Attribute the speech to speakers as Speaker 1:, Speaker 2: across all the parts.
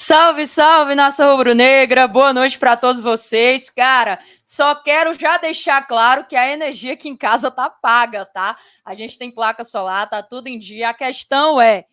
Speaker 1: Salve, salve, nação rubro-negra, boa noite para todos vocês. Cara, só quero já deixar claro que a energia aqui em casa tá paga, tá? A gente tem placa solar, tá tudo em dia. A questão é,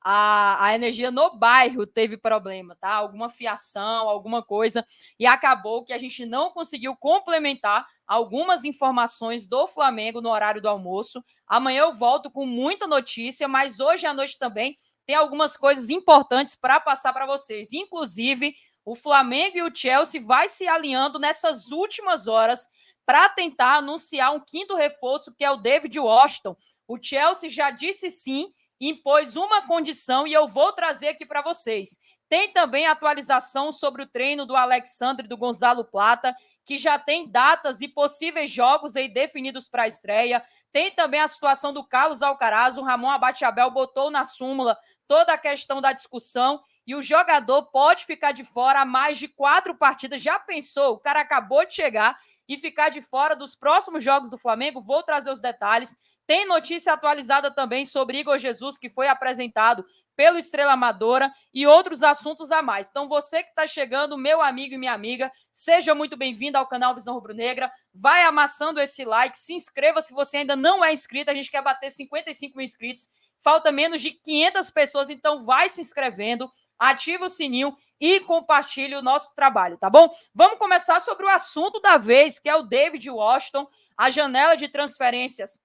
Speaker 1: a energia no bairro teve problema, tá? Alguma fiação, alguma coisa, e acabou que a gente não conseguiu complementar algumas informações do Flamengo no horário do almoço. Amanhã eu volto com muita notícia, mas hoje à noite também tem algumas coisas importantes para passar para vocês. Inclusive, o Flamengo e o Chelsea vai se alinhando nessas últimas horas para tentar anunciar um quinto reforço, que é o David Washington. O Chelsea já disse sim, impôs uma condição e eu vou trazer aqui para vocês. Tem também a atualização sobre o treino do Alexandre e do Gonzalo Plata, que já tem datas e possíveis jogos aí definidos para a estreia. Tem também a situação do Carlos Alcaraz, o Ramon Abateabel botou na súmula toda a questão da discussão e o jogador pode ficar de fora há mais de 4 partidas. Já pensou? O cara acabou de chegar e ficar de fora dos próximos jogos do Flamengo? Vou trazer os detalhes. Tem notícia atualizada também sobre Igor Jesus, que foi apresentado pelo Estrela Amadora e outros assuntos a mais. Então, você que está chegando, meu amigo e minha amiga, seja muito bem-vindo ao canal Visão Rubro-Negra. Vai amassando esse like, se inscreva se você ainda não é inscrito. A gente quer bater 55 mil inscritos. Falta menos de 500 pessoas, então vai se inscrevendo, ativa o sininho e compartilhe o nosso trabalho, tá bom? Vamos começar sobre o assunto da vez, que é o David Washington. A janela de transferências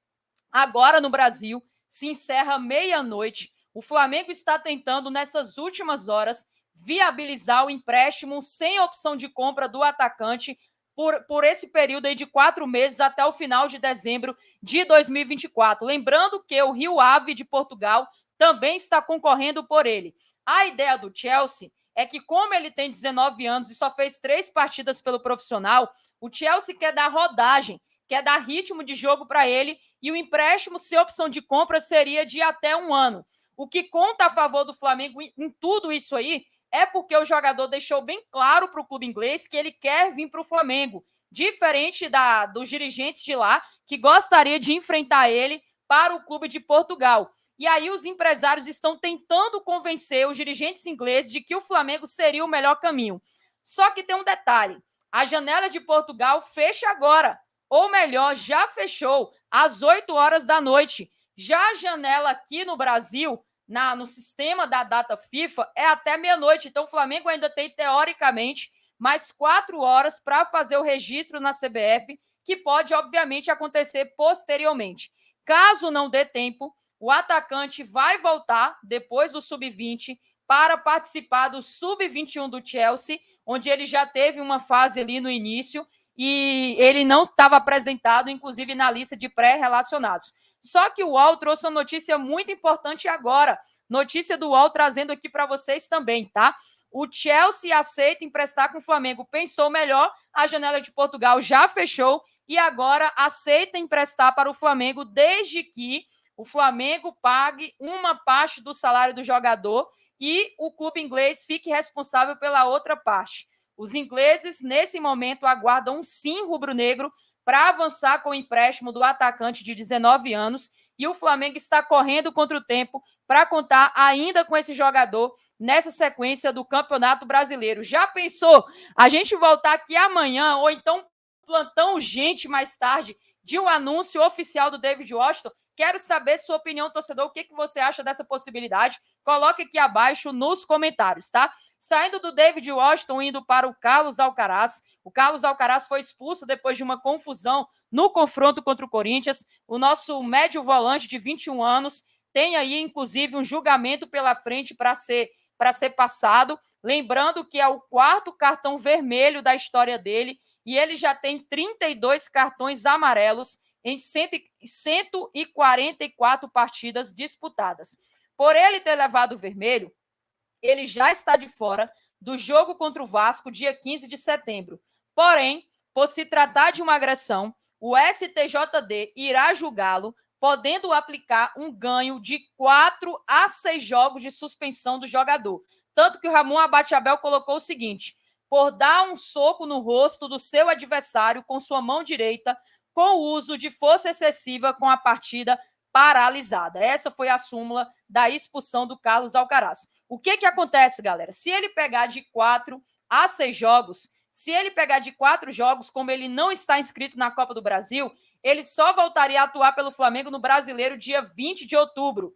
Speaker 1: agora no Brasil se encerra meia-noite. O Flamengo está tentando, nessas últimas horas, viabilizar o empréstimo sem opção de compra do atacante por esse período aí de 4 meses até o final de dezembro de 2024. Lembrando que o Rio Ave de Portugal também está concorrendo por ele. A ideia do Chelsea é que, como ele tem 19 anos e só fez 3 partidas pelo profissional, o Chelsea quer dar rodagem, quer dar ritmo de jogo para ele, e o empréstimo, se opção de compra, seria de até 1 ano. O que conta a favor do Flamengo em tudo isso aí é porque o jogador deixou bem claro para o clube inglês que ele quer vir para o Flamengo, diferente dos dirigentes de lá, que gostaria de enfrentar ele para o clube de Portugal. E aí os empresários estão tentando convencer os dirigentes ingleses de que o Flamengo seria o melhor caminho. Só que tem um detalhe, a janela de Portugal fecha agora, ou melhor, já fechou às 8 horas da noite. Já a janela aqui no Brasil, no sistema da data FIFA, é até meia-noite. Então, o Flamengo ainda tem, teoricamente, mais 4 horas para fazer o registro na CBF, que pode, obviamente, acontecer posteriormente. Caso não dê tempo, o atacante vai voltar, depois do Sub-20, para participar do Sub-21 do Chelsea, onde ele já teve uma fase ali no início, e ele não estava apresentado, inclusive, na lista de pré-relacionados. Só que o UOL trouxe uma notícia muito importante agora. Notícia do UOL trazendo aqui para vocês também, tá? O Chelsea aceita emprestar com o Flamengo. Pensou melhor, a janela de Portugal já fechou e agora aceita emprestar para o Flamengo desde que o Flamengo pague uma parte do salário do jogador e o clube inglês fique responsável pela outra parte. Os ingleses, nesse momento, aguardam um sim rubro-negro para avançar com o empréstimo do atacante de 19 anos e o Flamengo está correndo contra o tempo para contar ainda com esse jogador nessa sequência do Campeonato Brasileiro. Já pensou a gente voltar aqui amanhã ou então plantão urgente mais tarde de um anúncio oficial do David Washington? Quero saber sua opinião, torcedor, o que você acha dessa possibilidade? Coloque aqui abaixo nos comentários, tá? Saindo do David Washington, indo para o Carlos Alcaraz. O Carlos Alcaraz foi expulso depois de uma confusão no confronto contra o Corinthians. O nosso médio volante de 21 anos tem aí, inclusive, um julgamento pela frente para ser passado. Lembrando que é o 4º cartão vermelho da história dele e ele já tem 32 cartões amarelos em 144 partidas disputadas. Por ele ter levado o vermelho, ele já está de fora do jogo contra o Vasco, dia 15 de setembro. Porém, por se tratar de uma agressão, o STJD irá julgá-lo, podendo aplicar um ganho de 4 a 6 jogos de suspensão do jogador. Tanto que o Ramon Abateabel colocou o seguinte: por dar um soco no rosto do seu adversário com sua mão direita, com o uso de força excessiva, com a partida paralisada. Essa foi a súmula da expulsão do Carlos Alcaraz. O que acontece, galera? Se ele pegar de 4 a 6 jogos, se ele pegar de 4 jogos, como ele não está inscrito na Copa do Brasil, ele só voltaria a atuar pelo Flamengo no Brasileiro dia 20 de outubro.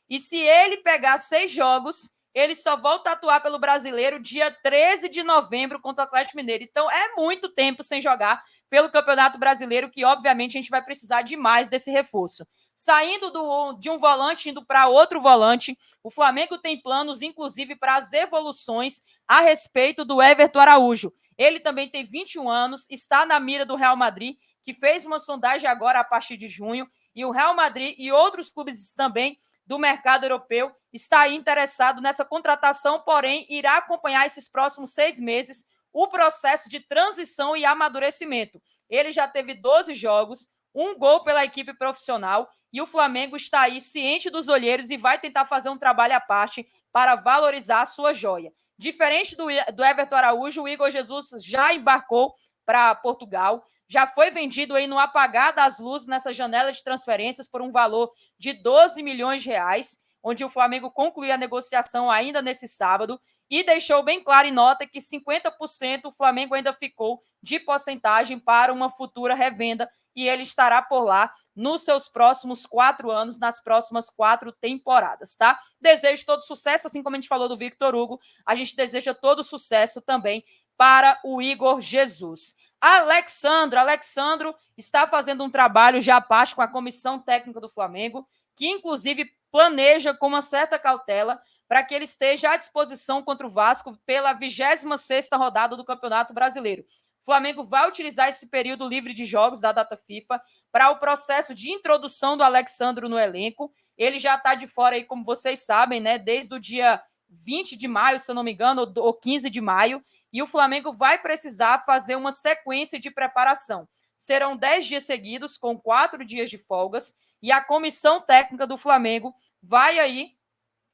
Speaker 1: E se ele pegar 6 jogos, ele só volta a atuar pelo Brasileiro dia 13 de novembro contra o Atlético Mineiro. Então, é muito tempo sem jogar pelo Campeonato Brasileiro, que, obviamente, a gente vai precisar demais desse reforço. Saindo de um volante, indo para outro volante, o Flamengo tem planos, inclusive, para as evoluções a respeito do Everton Araújo. Ele também tem 21 anos, está na mira do Real Madrid, que fez uma sondagem agora a partir de junho, e o Real Madrid e outros clubes também do mercado europeu está aí interessado nessa contratação, porém, irá acompanhar esses próximos 6 meses o processo de transição e amadurecimento. Ele já teve 12 jogos, 1 gol pela equipe profissional, e o Flamengo está aí ciente dos olheiros e vai tentar fazer um trabalho à parte para valorizar a sua joia. Diferente do Everton Araújo, o Igor Jesus já embarcou para Portugal, já foi vendido aí no apagar das luzes nessa janela de transferências por um valor de 12 milhões de reais, onde o Flamengo concluiu a negociação ainda nesse sábado e deixou bem claro em nota que 50% o Flamengo ainda ficou de porcentagem para uma futura revenda e ele estará por lá nos seus próximos 4 anos, nas próximas 4 temporadas, tá? Desejo todo sucesso, assim como a gente falou do Victor Hugo, a gente deseja todo sucesso também para o Igor Jesus. Alexandro está fazendo um trabalho já à parte com a comissão técnica do Flamengo, que inclusive planeja com uma certa cautela para que ele esteja à disposição contra o Vasco pela 26ª rodada do Campeonato Brasileiro. O Flamengo vai utilizar esse período livre de jogos da data FIFA para o processo de introdução do Alexandro no elenco. Ele já está de fora aí, como vocês sabem, né, desde o dia 20 de maio, se eu não me engano, ou 15 de maio, e o Flamengo vai precisar fazer uma sequência de preparação. Serão 10 dias seguidos, com 4 dias de folgas, e a comissão técnica do Flamengo vai aí,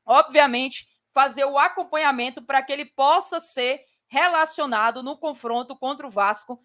Speaker 1: obviamente, fazer o acompanhamento para que ele possa ser relacionado no confronto contra o Vasco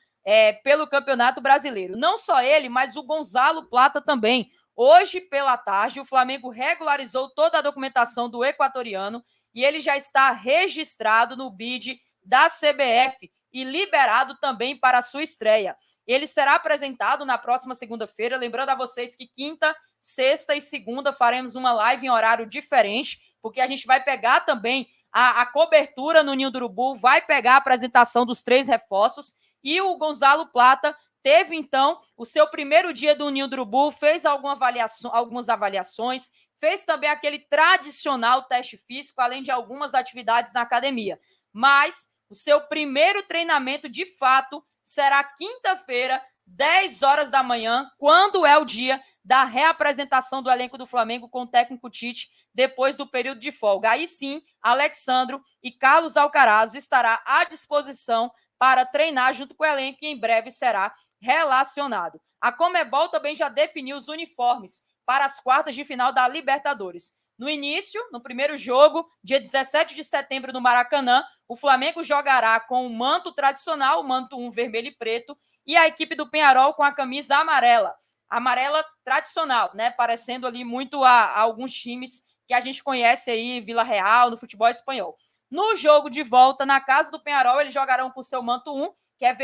Speaker 1: pelo Campeonato Brasileiro. Não só ele, mas o Gonzalo Plata também. Hoje, pela tarde, o Flamengo regularizou toda a documentação do equatoriano e ele já está registrado no BID da CBF e liberado também para a sua estreia. Ele será apresentado na próxima segunda-feira, lembrando a vocês que quinta, sexta e segunda faremos uma live em horário diferente, porque a gente vai pegar também a cobertura no Ninho do Urubu, vai pegar a apresentação dos 3 reforços, e o Gonzalo Plata teve, então, o seu primeiro dia do Ninho do Urubu, fez algumas avaliações, fez também aquele tradicional teste físico, além de algumas atividades na academia. Mas o seu primeiro treinamento, de fato, será quinta-feira, 10 horas da manhã, quando é o dia da reapresentação do elenco do Flamengo com o técnico Tite, depois do período de folga. Aí sim, Alexandro e Carlos Alcaraz estará à disposição para treinar junto com o elenco e em breve será relacionado. A Conmebol também já definiu os uniformes para as quartas de final da Libertadores. No início, no primeiro jogo, dia 17 de setembro no Maracanã, o Flamengo jogará com o manto tradicional, o manto 1 vermelho e preto, e a equipe do Peñarol com a camisa amarela tradicional, né? Parecendo ali muito a alguns times que a gente conhece aí, Vila Real, no futebol espanhol. No jogo de volta, na casa do Peñarol, eles jogarão com o seu manto 1, que é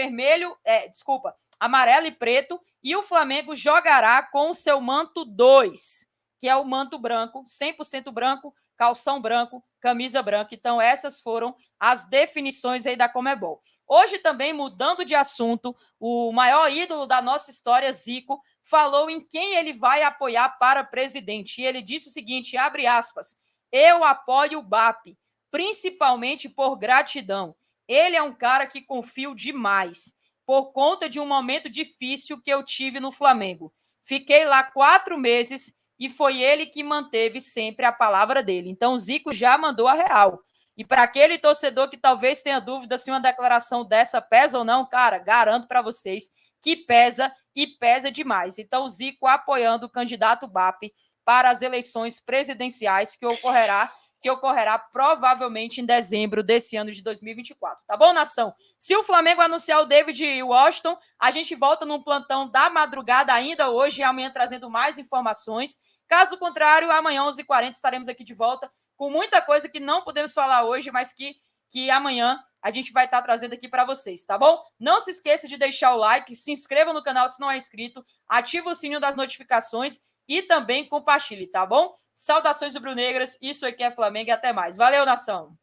Speaker 1: amarelo e preto, e o Flamengo jogará com o seu manto 2, que é o manto branco, 100% branco, calção branco, camisa branca. Então, essas foram as definições aí da Conmebol. Hoje também, mudando de assunto, o maior ídolo da nossa história, Zico, falou em quem ele vai apoiar para presidente. E ele disse o seguinte, abre aspas, eu apoio o BAP, principalmente por gratidão. Ele é um cara que confio demais, por conta de um momento difícil que eu tive no Flamengo. Fiquei lá 4 meses e foi ele que manteve sempre a palavra dele. Então, o Zico já mandou a real. E para aquele torcedor que talvez tenha dúvida se uma declaração dessa pesa ou não, cara, garanto para vocês que pesa e pesa demais. Então, o Zico apoiando o candidato BAP para as eleições presidenciais que ocorrerá provavelmente em dezembro desse ano de 2024. Tá bom, nação? Se o Flamengo anunciar o David Washington, a gente volta num plantão da madrugada ainda hoje e amanhã trazendo mais informações. Caso contrário, amanhã, 11h40, estaremos aqui de volta com muita coisa que não podemos falar hoje, mas que amanhã a gente vai estar trazendo aqui para vocês, tá bom? Não se esqueça de deixar o like, se inscreva no canal se não é inscrito, ativa o sininho das notificações e também compartilhe, tá bom? Saudações rubro-negras, isso aqui é Flamengo e até mais. Valeu, nação!